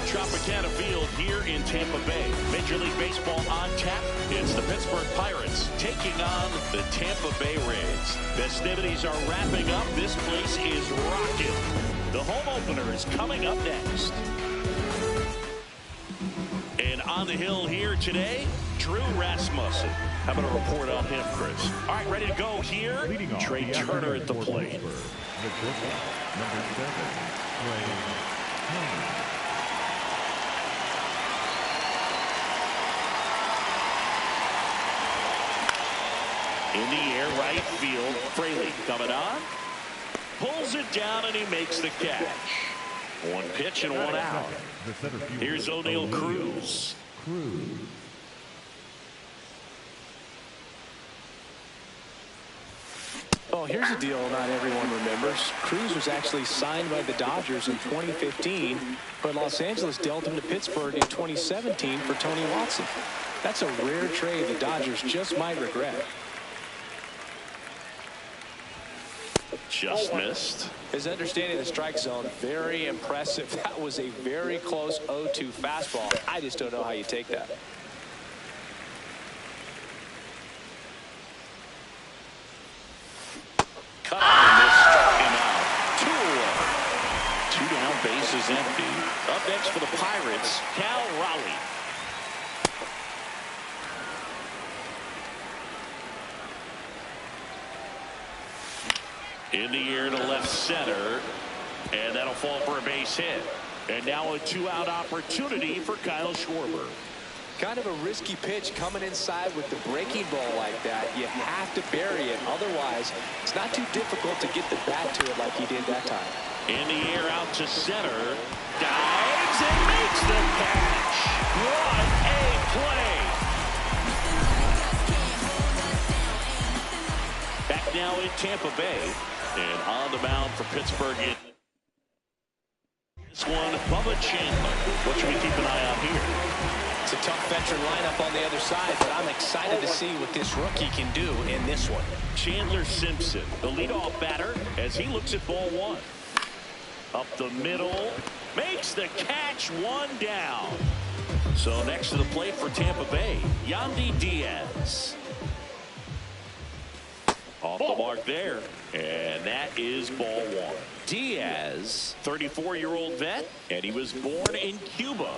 Tropicana Field here in Tampa Bay. Major League Baseball on tap. It's the Pittsburgh Pirates taking on the Tampa Bay Rays. Festivities are wrapping up. This place is rocking. The home opener is coming up next. And on the hill here today, Drew Rasmussen. How about a report on him, Chris? All right, ready to go here. Trey Turner at the plate. Number 7, Trey Turner. In the air, right field. Fraley coming on. Pulls it down, and he makes the catch. One pitch and one out. Here's O'Neal Cruz. Well, here's a deal not everyone remembers. Cruz was actually signed by the Dodgers in 2015, but Los Angeles dealt him to Pittsburgh in 2017 for Tony Watson. That's a rare trade the Dodgers just might regret. Just missed. His understanding of the strike zone, very impressive. That was a very close 0-2 fastball. I just don't know how you take that. Cut on this, struck him out. 2 down, bases empty. Up next for the Pirates, Cal Raleigh. In the air to left center, and that'll fall for a base hit. And now a 2-out opportunity for Kyle Schwarber. Kind of a risky pitch coming inside with the breaking ball like that. You have to bury it. Otherwise, it's not too difficult to get the bat to it like he did that time. In the air out to center. Dives and makes the catch. What a play. Back now in Tampa Bay. And on the mound for Pittsburgh. This one, Bubba Chandler. What should we keep an eye on here? It's a tough veteran lineup on the other side, but I'm excited to see what this rookie can do in this one. Chandler Simpson, the leadoff batter, as he looks at ball 1. Up the middle, makes the catch, 1 down. So next to the plate for Tampa Bay, Yandy Diaz. Off the mark there, and that is ball 1. Diaz, 34-year-old vet, and he was born in Cuba.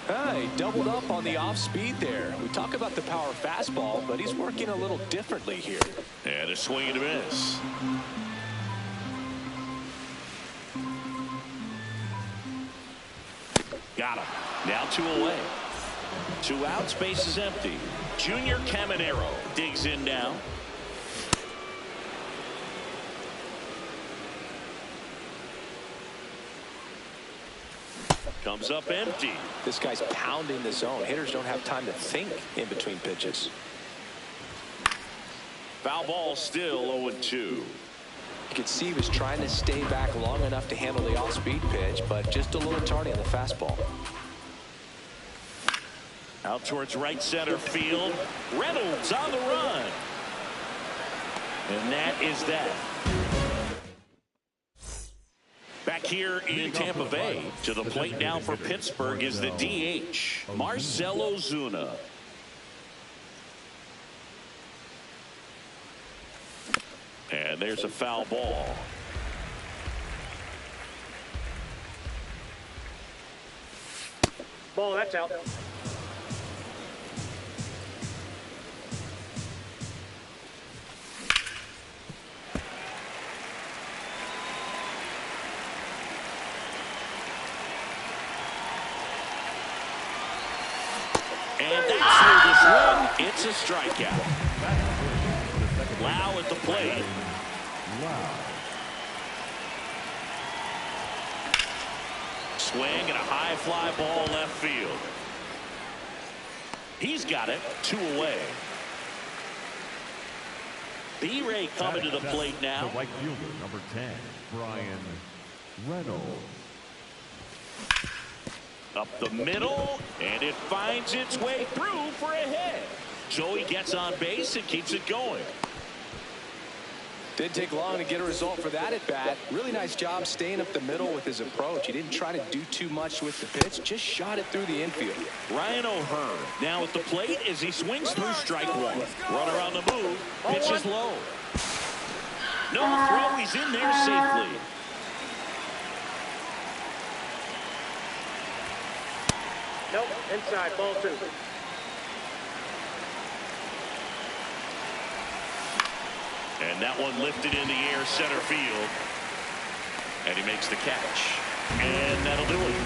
He doubled up on the off speed there. We talk about the power fastball, but he's working a little differently here. And a swing and a miss. Got him. Now 2 away. 2 outs, base is empty. Junior Caminero digs in now. Comes up empty. This guy's pounding the zone. Hitters don't have time to think in between pitches. Foul ball, still 0-2. You could see he was trying to stay back long enough to handle the off-speed pitch, but just a little tardy on the fastball. Out towards right center field. Reynolds on the run. And that is that. Back here in Tampa Bay, to the plate now for Pittsburgh is the DH, Marcell Ozuna. And there's a foul ball. Ball, that's out. It's a strikeout. Lau at the plate. Swing and a high fly ball left field. He's got it. 2 away. B-Ray coming to the plate now. The right fielder, number 10, Brian Reynolds. Up the middle, and it finds its way through for a hit. So he gets on base and keeps it going. Didn't take long to get a result for that at bat. Really nice job staying up the middle with his approach. He didn't try to do too much with the pitch, just shot it through the infield. Ryan O'Hearn now at the plate as he swings through strike 1. Runner on the move, pitches low. No throw, he's in there safely. Nope, inside, ball 2. And that one lifted in the air center field. And he makes the catch. And that'll do it.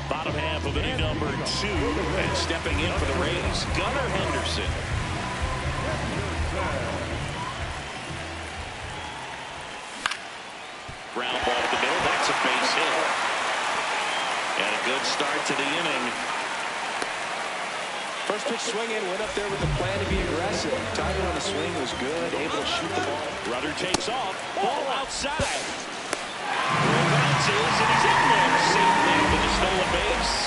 Bottom half of inning number 2. And stepping in for the Rays, Gunnar Henderson. Ground ball to the middle. That's a base hit. And a good start to the inning. First pitch swinging, went up there with the plan to be aggressive. Timing on the swing was good, able to shoot the ball. Rudder takes off, ball outside. Bounces, and he's in there safely for the stolen base.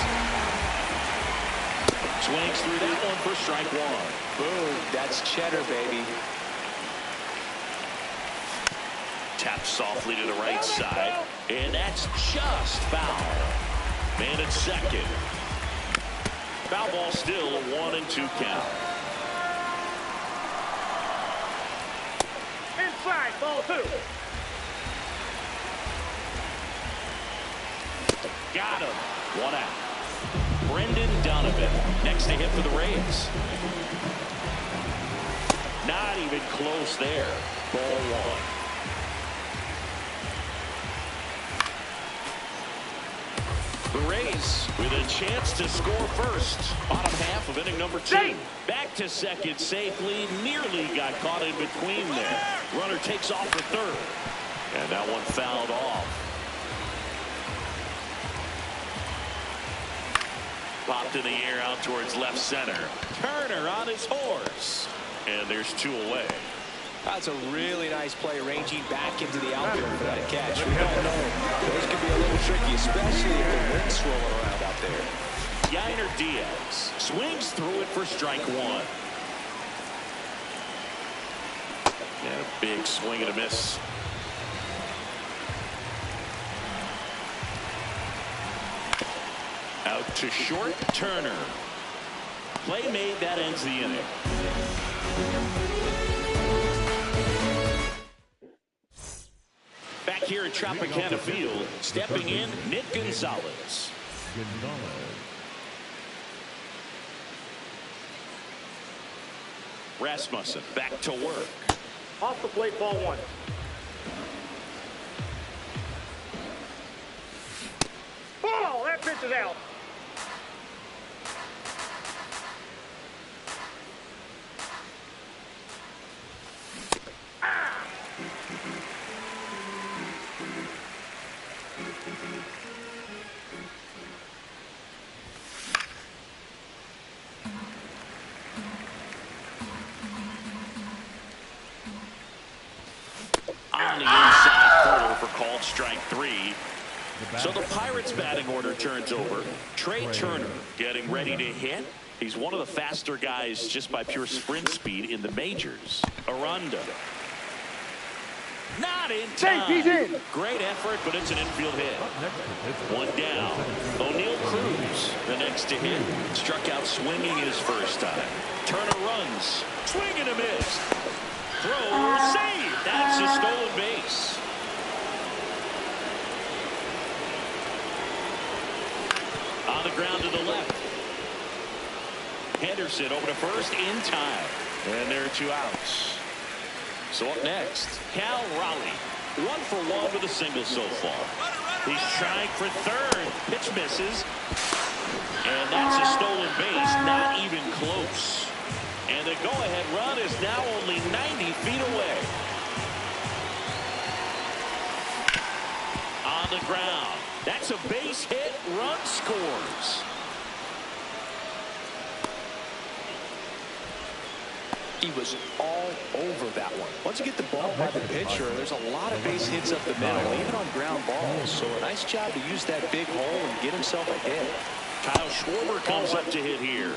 Swings through that one for strike 1. Boom, that's cheddar, baby. Taps softly to the right side, and that's just foul. Man at second. Foul ball still, a 1-2 count. Inside, ball 2. Got him. 1 out. Brendan Donovan next to hit for the Rays. Not even close there. Ball 1. The Rays with a chance to score first. Bottom half of inning number 2. Back to second safely. Nearly got caught in between there. Runner takes off for third. And that one fouled off. Popped in the air out towards left center. Turner on his horse. And there's 2 away. That's a really nice play, ranging back into the outfield for that catch. We don't know. Those could be a little tricky, especially if the wind's swirling around out there. Yainer Diaz swings through it for strike 1. And a big swing and a miss. Out to short, Turner. Play made, that ends the inning. Back here at Tropicana Field, stepping in, Nick Gonzalez. Rasmussen back to work. Off the plate, ball 1. Ball, that pitch is out. On the inside corner for called strike 3. So the Pirates batting order turns over. Trey Turner getting ready to hit. He's one of the faster guys just by pure sprint speed in the majors. Aranda. Not in time. He's in. Great effort, but it's an infield hit. 1 down. O'Neal Cruz, the next to hit. Struck out swinging his first time. Turner runs. Swing and a miss. Throw, save. That's a stolen base. On the ground to the left. Henderson over to first in time. And there are 2 outs. So up next, Cal Raleigh. 1 for 1 with a single so far. He's trying for third. Pitch misses. And that's a stolen base, not even close. And the go-ahead run is now only 90 feet away. On the ground. That's a base hit. Run scores. He was all over that one. Once you get the ball by the pitcher, there's a lot of base hits up the middle, even on ground balls. So a nice job to use that big hole and get himself a hit. Kyle Schwarber comes up to hit here.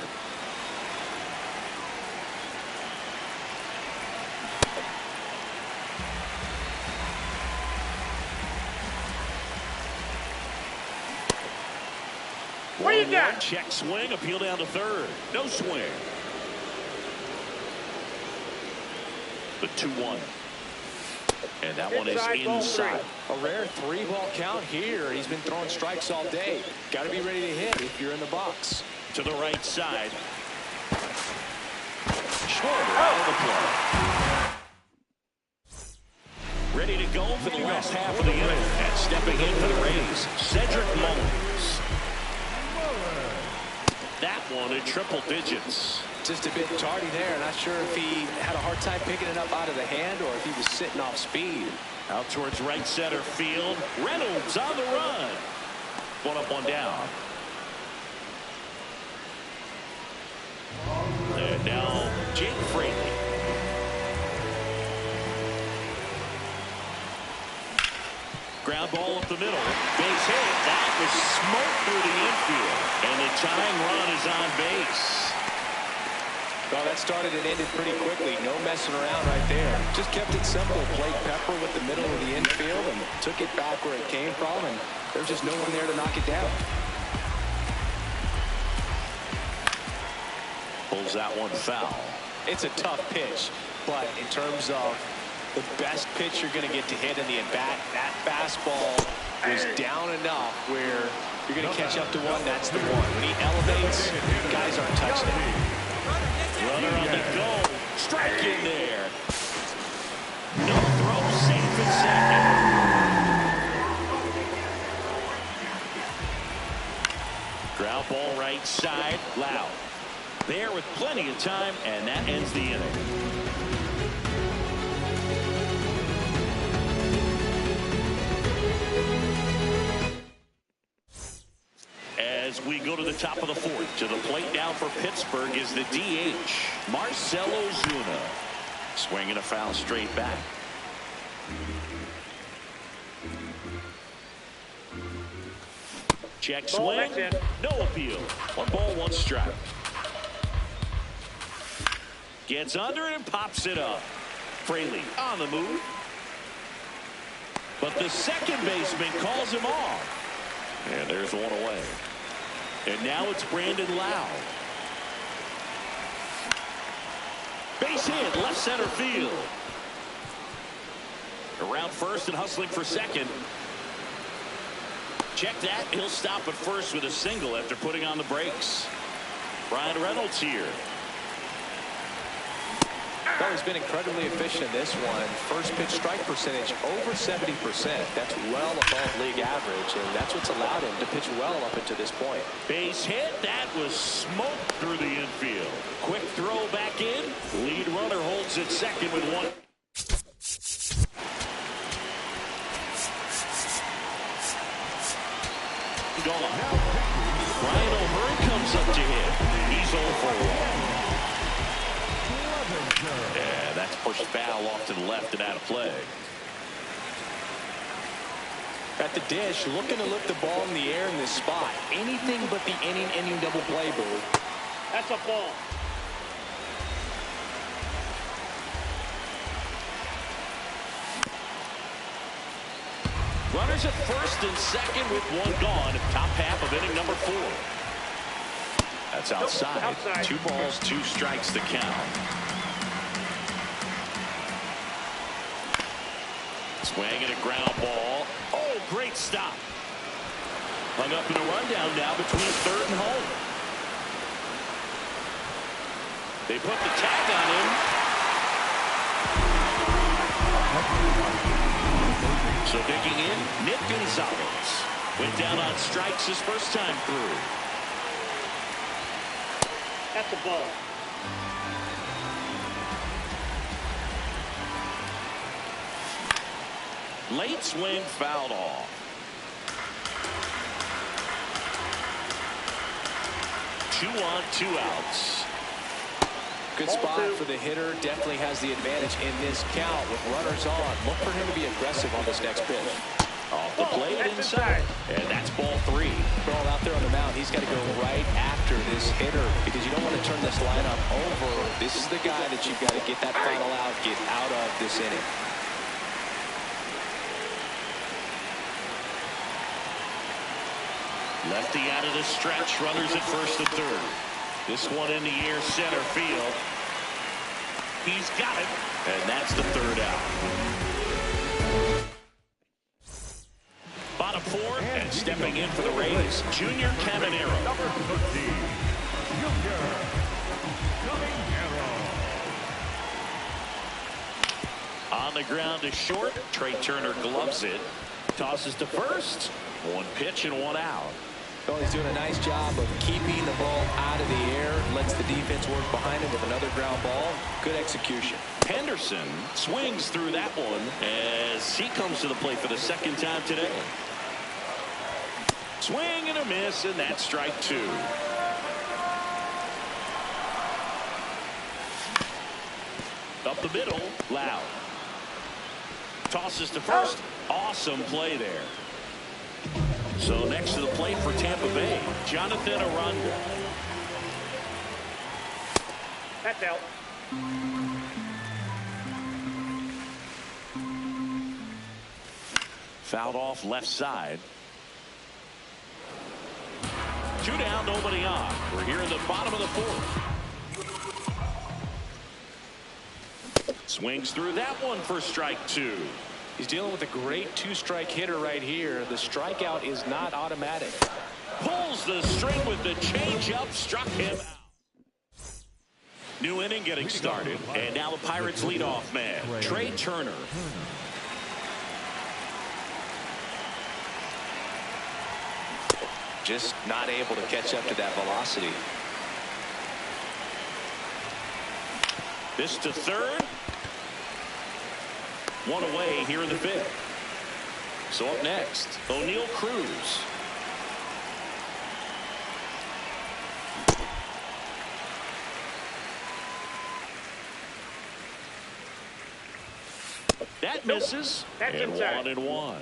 What do you got? Check swing, appeal down to third. No swing. The 2-1. And that one is inside. A rare 3-ball count here. He's been throwing strikes all day. Got to be ready to hit if you're in the box. To the right side. Schwarber out of the play. Ready to go for the last half of the inning. And stepping in for the Rays, Cedric Mullins. That one in triple digits. Just a bit tardy there. Not sure if he had a hard time picking it up out of the hand or if he was sitting off speed. Out towards right center field. Reynolds on the run. One up, one down. And now Jake Fraley. Ground ball up the middle. Base hit. That was smoked through the infield. And the tying run is on base. Well, that started and ended pretty quickly. No messing around right there. Just kept it simple. Played Pepper with the middle of the infield and took it back where it came from. And there's just no one there to knock it down. Pulls that one foul. It's a tough pitch. But in terms of the best pitch you're going to get to hit in the at-bat, that fastball was down enough where you're going to catch up to one. That's the one. When he elevates, guys aren't touching it. Runner on the go. Strike in there. No throw, safe at second. Ground ball right side. Loud. There with plenty of time, and that ends the inning. As we go to the top of the fourth, to the plate now for Pittsburgh is the DH, Marcell Ozuna. Swinging a foul straight back. Check swing, no appeal. 1 ball, 1 strike. Gets under and pops it up. Fraley on the move. But the second baseman calls him off. And there's one away. And now it's Brandon Lowe. Base hit, left center field. Around first and hustling for second. Check that. He'll stop at first with a single after putting on the brakes. Ryan Reynolds here. Well, he's been incredibly efficient in this one. First pitch strike percentage over 70%. That's well above league average, and that's what's allowed him to pitch well up until this point. Base hit. That was smoked through the infield. Quick throw back in. Lead runner holds at second with one. Gone. Brian O'Hearn comes up to hit. He's 0 for 1. Yeah, that's pushed foul off to the left and out of play. At the dish, looking to lift the ball in the air in this spot. Anything but the inning double play, Boo. That's a ball. Runners at first and second with one gone. Top half of inning number 4. That's outside. 2 balls, 2 strikes to count. Swinging a ground ball. Oh, great stop. Hung up in a rundown now between third and home. They put the tag on him. So digging in, Nick Gonzalez. Went down on strikes his first time through. That's a ball. Late swing fouled off. 2 on, 2 outs. Good spot for the hitter. Definitely has the advantage in this count with runners on. Look for him to be aggressive on this next pitch. Off the plate inside. And that's ball 3. Ball out there on the mound. He's got to go right after this hitter because you don't want to turn this lineup over. This is the guy that you've got to get that final out, get out of this inning. Lefty out of the stretch. Runners at first and third. This one in the air, center field. He's got it. And that's the 3rd out. Bottom 4, and stepping in for the Rays, Junior Caminero. Number 15, Junior Caminero. On the ground to short. Trey Turner gloves it. Tosses to first. 1 pitch and 1 out. Well, he's doing a nice job of keeping the ball out of the air. Lets the defense work behind him with another ground ball. Good execution. Henderson swings through that one as he comes to the plate for the 2nd time today. Swing and a miss, and that's strike 2. Up the middle, Loud. Tosses to first. Awesome play there. So next to the plate for Tampa Bay, Jonathan Aranda. That's out. Fouled off left side. 2 down, nobody on. We're here in the bottom of the 4th. Swings through that one for strike 2. He's dealing with a great 2-strike hitter right here. The strikeout is not automatic. Pulls the string with the changeup, struck him out. New inning getting started, and now the Pirates leadoff man, Trey Turner. Just not able to catch up to that velocity. This to third. 1 away here in the 5th. So up next, O'Neal Cruz. That misses. That's and inside. 1-1.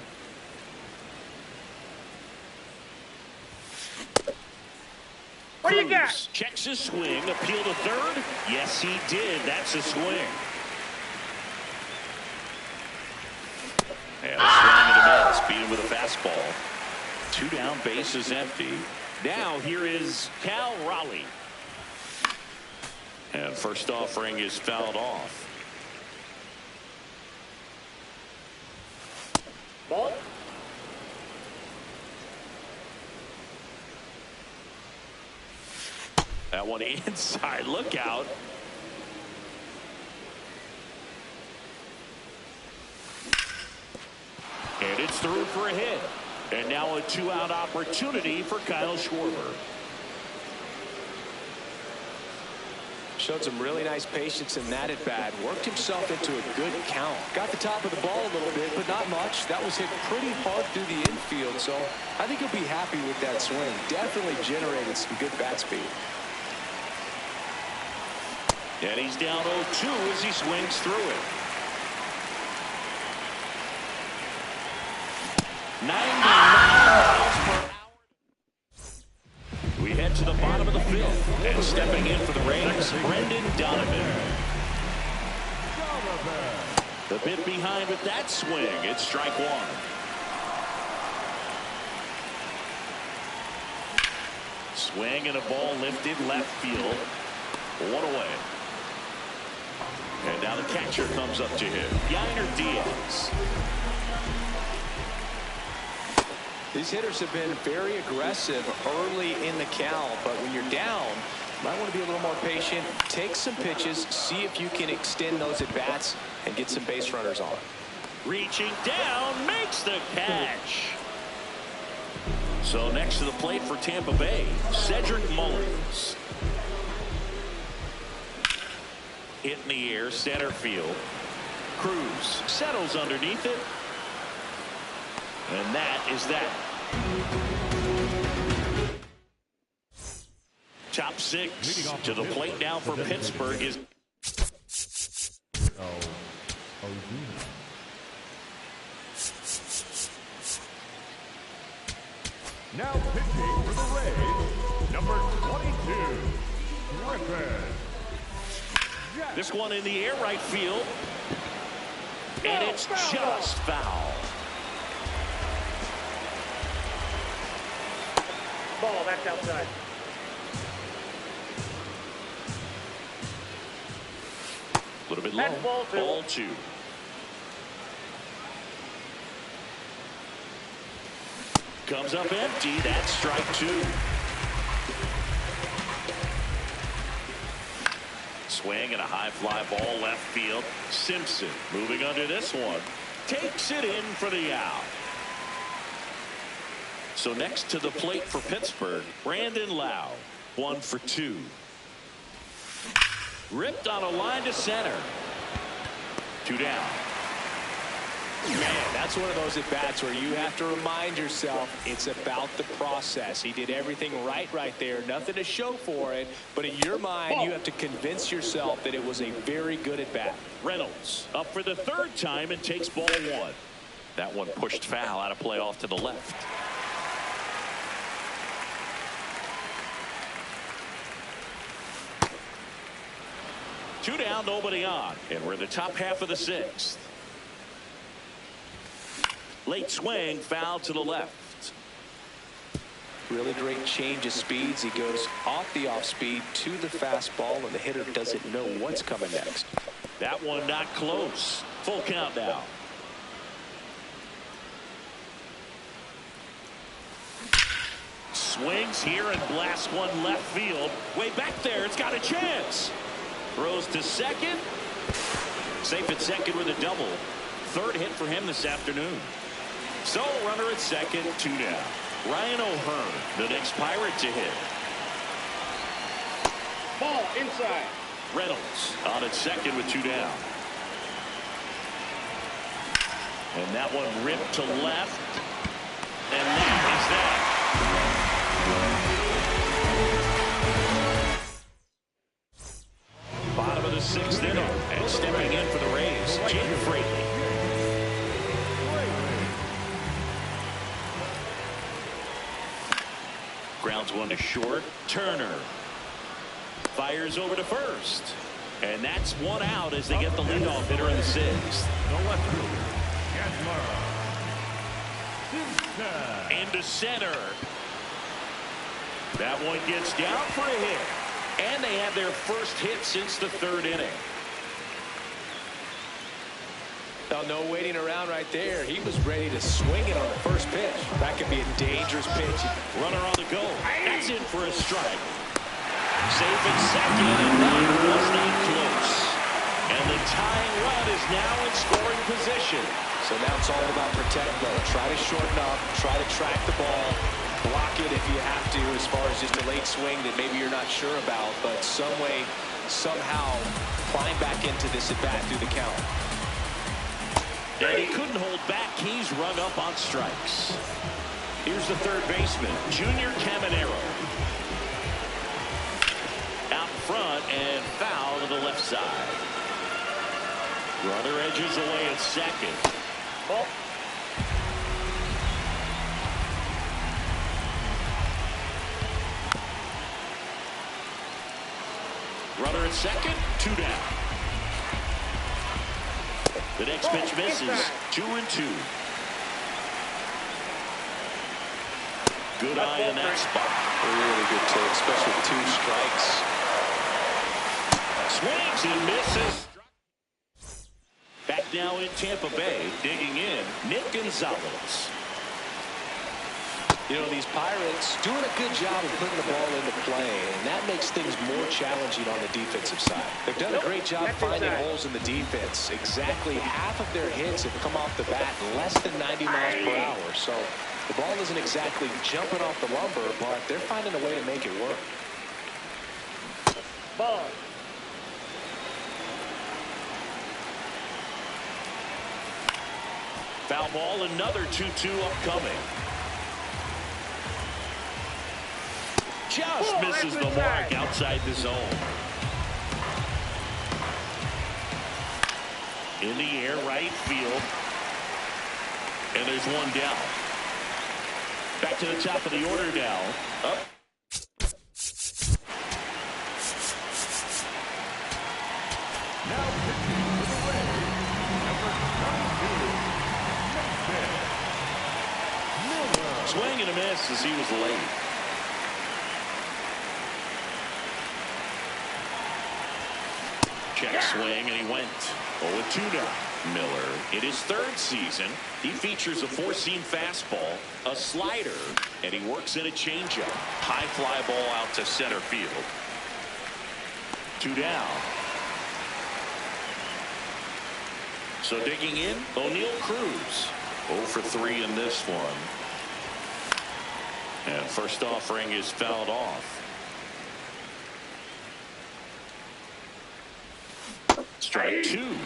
What do you got? Cruz checks his swing. Appeal to third. Yes, he did. That's a swing. And a swing and a miss. Beat him with a fastball. 2 down, base is empty. Now here is Cal Raleigh. And first offering is fouled off. Ball. That one inside. Look out. And it's through for a hit. And now a 2-out opportunity for Kyle Schwarber. Showed some really nice patience in that at bat. Worked himself into a good count. Got the top of the ball a little bit, but not much. That was hit pretty hard through the infield, so I think he'll be happy with that swing. Definitely generated some good bat speed. And he's down 0-2 as he swings through it. 99 miles per hour. We head to the bottom of the 5th. And stepping in for the Rays, Brendan Donovan. The bit behind with that swing. It's strike 1. Swing and a ball lifted left field. 1 away. And now the catcher comes up to him, Yainer Diaz. These hitters have been very aggressive early in the count, but when you're down, you might want to be a little more patient. Take some pitches, see if you can extend those at bats and get some base runners on. Reaching down, makes the catch. So next to the plate for Tampa Bay, Cedric Mullins. Hit in the air, center field. Cruz settles underneath it. And that is that. Top six to the plate now for Pittsburgh is now pitching for the Rays, number 22, Griffin. this one in the air right field. And it's just foul. Ball, that's outside. A little bit low. That's ball two. Ball two. Comes up empty. That's strike two. Swing and a high fly ball left field. Simpson moving under this one. Takes it in for the out. So next to the plate for Pittsburgh, Brandon Lau, 1 for 2. Ripped on a line to center. 2 down. Man, that's one of those at-bats where you have to remind yourself it's about the process. He did everything right there. Nothing to show for it. But in your mind, you have to convince yourself that it was a very good at-bat. Reynolds up for the 3rd time and takes ball 1. That one pushed foul out of play off to the left. Two down, nobody on. And we're in the top half of the 6th. Late swing, foul to the left. Really great change of speeds. He goes off the off-speed to the fastball, and the hitter doesn't know what's coming next. That one not close. Full count now. Swings here and blasts one left field. Way back there, it's got a chance. Throws to second. Safe at second with a double. 3rd hit for him this afternoon. So runner at second, 2 down. Ryan O'Hearn, the next Pirate to hit. Ball inside. Reynolds on at second with 2 down. And that one ripped to left. And that is that. Bottom of the 6th inning. And stepping in for the Rays, Jake Fraley. Grounds one to short. Turner fires over to first. And that's 1 out as they get the leadoff hitter in the 6th. Into center. That one gets down for a hit. And they have their first hit since the 3rd inning. No waiting around right there. He was ready to swing it on the first pitch. That could be a dangerous pitch. Runner on the go. That's in for a strike. Safe at second, and that was not close. And the tying run is now in scoring position. So now it's all about protect mode. Try to shorten up, try to track the ball, block it if you have to, as far as just a late swing that maybe you're not sure about, but some way, somehow climb back into this at bat through the count. And he couldn't hold back. He's rung up on strikes. Here's the 3rd baseman, Junior Caminero. Out front and foul to the left side. Runner edges away at second. Ball. Runner at second, 2 down. The next pitch misses. 2-2. Good eye in that spot. Really good take, especially with 2 strikes. Swings and misses. Back now in Tampa Bay, digging in, Nick Gonzalez. You know, these Pirates doing a good job of putting the ball into play, and that makes things more challenging on the defensive side. They've done a great job finding holes in the defense. Exactly half of their hits have come off the bat less than 90 miles per hour. So the ball isn't exactly jumping off the lumber, but they're finding a way to make it work. Ball. Foul ball, another 2-2 upcoming. Just misses the mark outside the zone. In the air, right field. And there's one down. Back to the top of the order now. Up. Now pitching for the Rays, number 22, Miller. Swing and a miss as he was late. Check swing, and he went 0-2 now. Miller, in his third season, he features a four-seam fastball, a slider, and he works in a changeup. High fly ball out to center field. 2 down. So digging in, O'Neal Cruz. 0 for 3 in this one. And first offering is fouled off. Strike 2.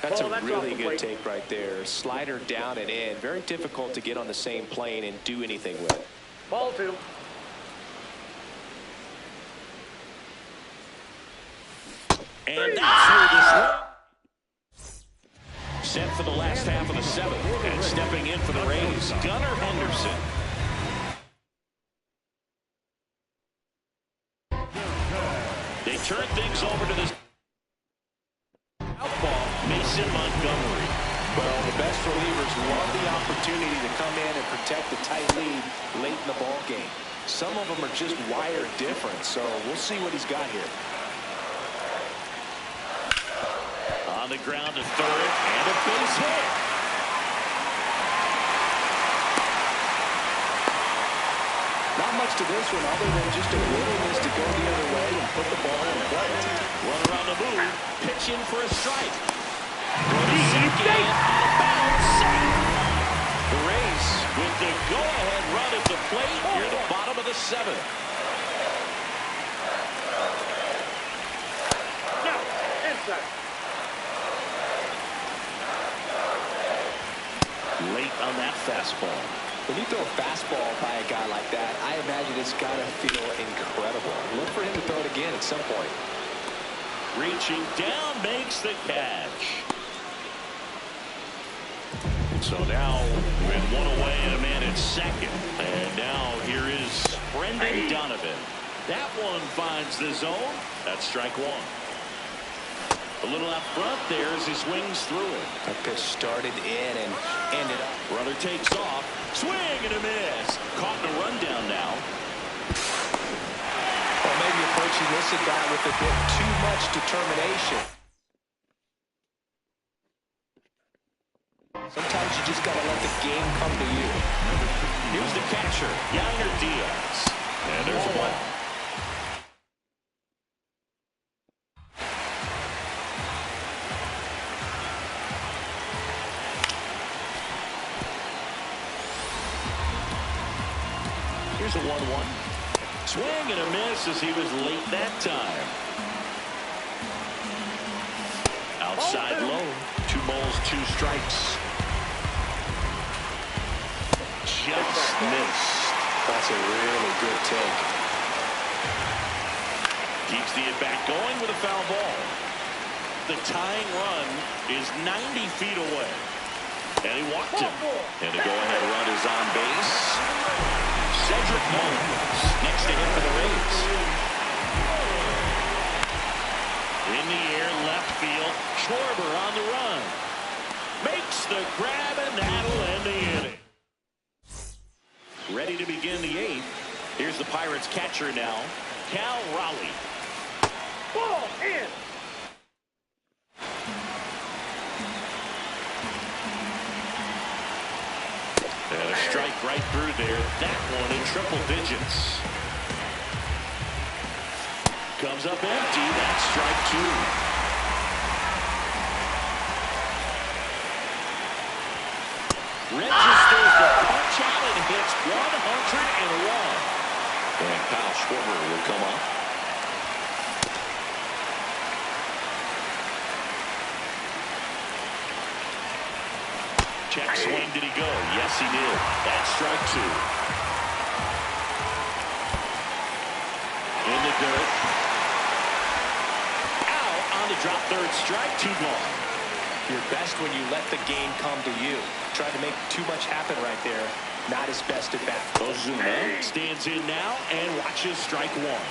That's a really good take right there. Slider down and in. Very difficult to get on the same plane and do anything with. Ball 2. And that's where this set for the last half of the 7th. And stepping in for the Rays, Gunnar Henderson. They turn things over to this outball, Mason Montgomery. Well, the best relievers love the opportunity to come in and protect the tight lead late in the ball game. Some of them are just wired different, so we'll see what he's got here. On the ground to third, and a base hit. Not much to this one other than just a willingness to go the other way and put the ball in play. Runner on the move, pitch in for a strike. Second, out of bounds, safe. The Rays with the go-ahead run at the plate near the bottom of the 7th. Now, inside. Late on that fastball. When you throw a fastball by a guy like that, I imagine it's got to feel incredible. Look for him to throw it again at some point. Reaching down, makes the catch. So now with one away and a man at second. And now here is Brendan Donovan. That one finds the zone. That's strike 1. A little out front there as he swings through it. That pitch started in and ended up. Runner takes off. Swing and a miss. Caught in a rundown now. Or maybe approaching this at bat with a bit too much determination. Sometimes you just got to let the game come to you. Here's the catcher, Yainer Diaz. And there's one. Here's a 1-1. Swing and a miss as he was late that time. Outside low. 2 balls, 2 strikes. Just missed. That's a really good take. Keeps the at-bat going with a foul ball. The tying run is 90 feet away. And he walked him. And the go-ahead run is on base. Cedric Mullins next to him for the Rays. In the air, left field. Schwarber on the run. Makes the grab, and that'll end the inning. Ready to begin the 8th. Here's the Pirates catcher now, Cal Raleigh. Ball in. And a strike right through there. That one in triple digits. Comes up empty. That's strike 2. Registers the punch out and hits 101. And Kyle Schwarber will come up. Check swing. Did he go? Yes, he did. That's strike two. In the dirt. Out on the drop third strike. Two ball. You're best when you let the game come to you. Tried to make too much happen right there. Not his best at bat. Ozuna stands in now and watches strike one.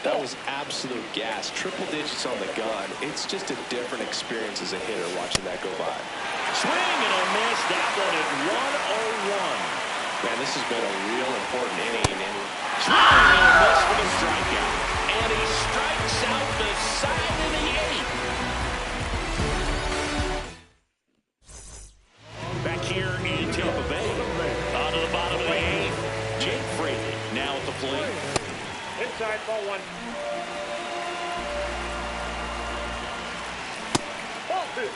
That was absolute gas. Triple digits on the gun. It's just a different experience as a hitter watching that go by. Swing and a miss. That one at 101. Man, this has been a real important inning. And swing and a miss for the strikeout. And he strikes out the side of the eighth. Back here in Tampa Bay. On to the bottom of the eighth. Jake Fraley now at the plate. Inside, ball one. Ball two.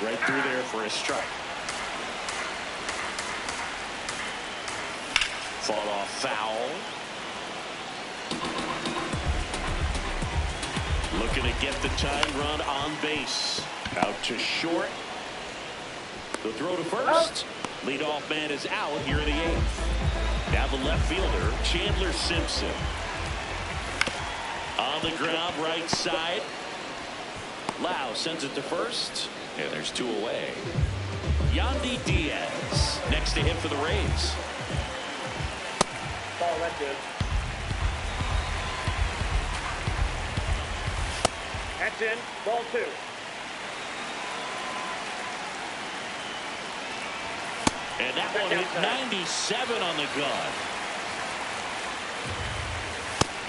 Right through there for a strike. Fought off foul. Looking to get the tying run on base. Out to short. The throw to first. Leadoff man is out here in the eighth. Now the left fielder, Chandler Simpson. On the ground, right side. Lau sends it to first. And there's two away. Yandy Diaz next to him for the Rays. Ball, that's good. That's in. Ball two. And that one hit 97 on the gun.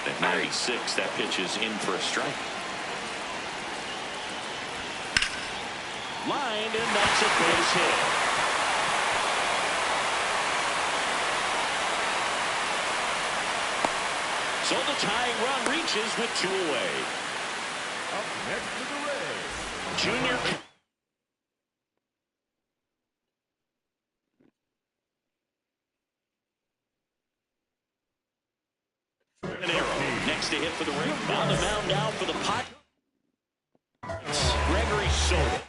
At 96, that pitch is in for a strike. Lined, and that's a base hit. So the tying run reaches with two away. Up next to the Rays. Junior. An arrow next to hit for the Rays. On the mound now for the Pirates. Gregory Soto.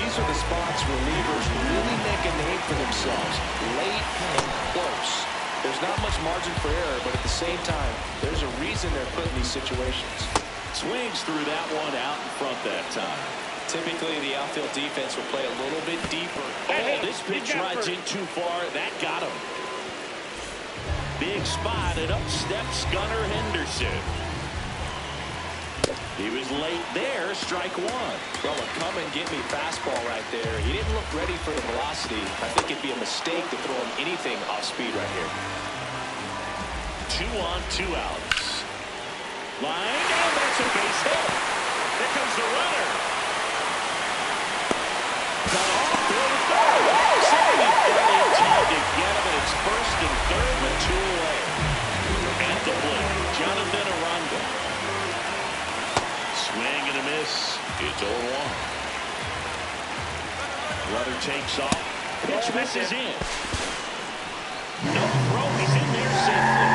these are the spots relievers really make a name for themselves. Late and close. There's not much margin for error, but at the same time, there's a reason they're put in these situations. Swings through that one out in front that time. Typically, the outfield defense will play a little bit deeper. Oh, this pitch rides in too far. That got him. Big spot, and up steps Gunnar Henderson. He was late there, strike one. Well, a come-and-get-me fastball right there. He didn't look ready for the velocity. I think it'd be a mistake to throw him anything off speed right here. 2 on, 2 outs. Line, and that's a base hit. There comes the runner. Got off, throw to third. Somebody barely in time to get him, and it's first and third with 2 away. At the plate, Jonathan Aranda. Swing and a miss. It's 0-1. Runner takes off. Pitch misses in. No throw. He's in there safely.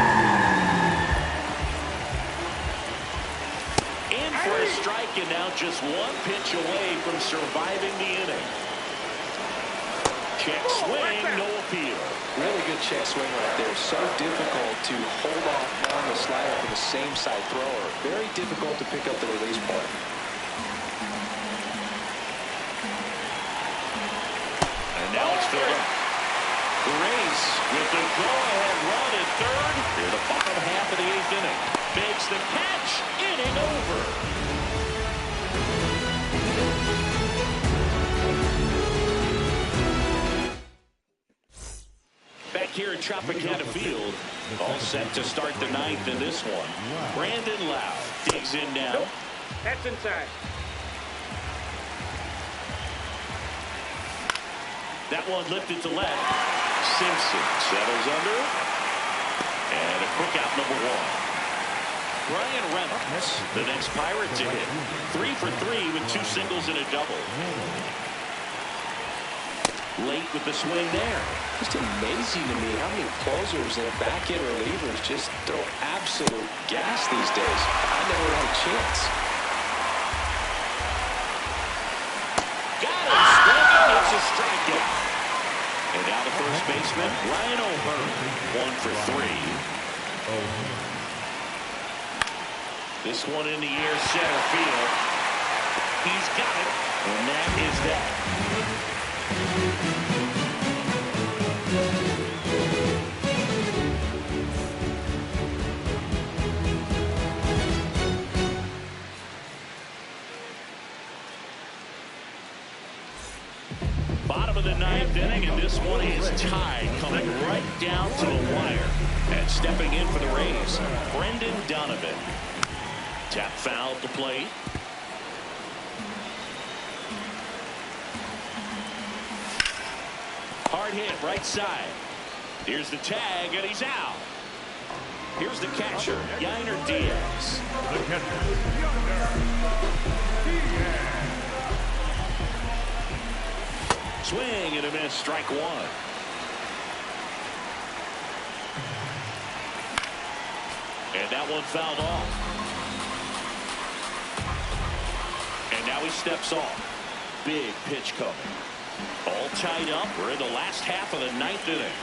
In for a strike, and now just 1 pitch away from surviving the inning. Check swing, no appeal. Really good check swing right there. So difficult to hold off on the slider for the same side thrower. Very difficult to pick up the release point. And now it's filled up. The Rays with the go-ahead run at third. Near the bottom half of the 8th inning. Makes the catch. Inning over. Back here at Tropicana Field, all set to start the 9th in this one. Brandon Lau digs in now. Nope. That's inside. That one lifted to left. Simpson settles under. And a quick out number 1. Brian Reynolds, the next Pirate to hit. 3 for 3 with 2 singles and a double. late with the swing there. Just amazing to me how many closers and back-end relievers just throw absolute gas these days. I never had a chance. Got him swinging. It's a strikeout. And now the first baseman, Ryan O'Hearn, 1 for 3. This one in the air, center field. He's got it, and that is that. Bottom of the ninth inning, and this one is tied, coming right down to the wire. And stepping in for the Rays, Brendan Donovan. Tap foul to plate. Hard hit right side. Here's the tag, and he's out. Here's the catcher, Yainer Diaz. Swing and a miss, strike one. And that one fouled off. And now he steps off. Big pitch coming. All tied up. We're in the last half of the ninth inning.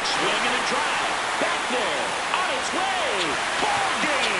Swing and a drive. Back there. On its way. Ball game.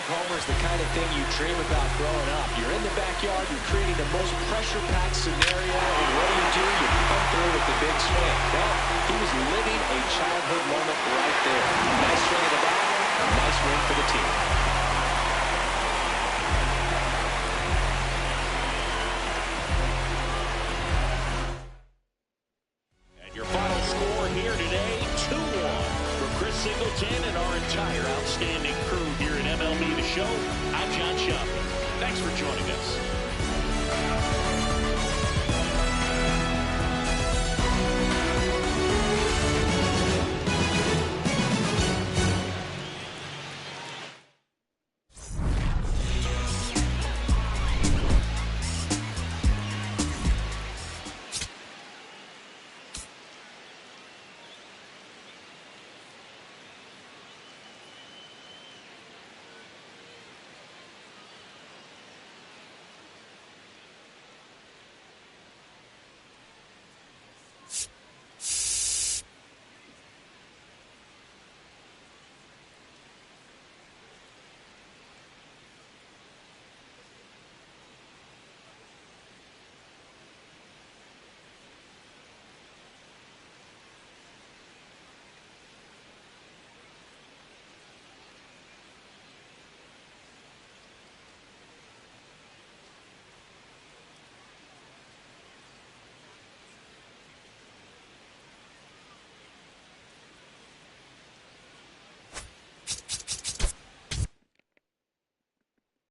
Homer is the kind of thing you dream about growing up. You're in the backyard, you're creating the most pressure-packed scenario, and what do? You come through with the big swing. Well, he was living a childhood moment right there. Nice swing of the bat, a nice win for the team. And your final score here today, 2-1. For Chris Singleton and our entire outstanding crew here at MLB The Show, I'm John Schaffner. Thanks for joining us.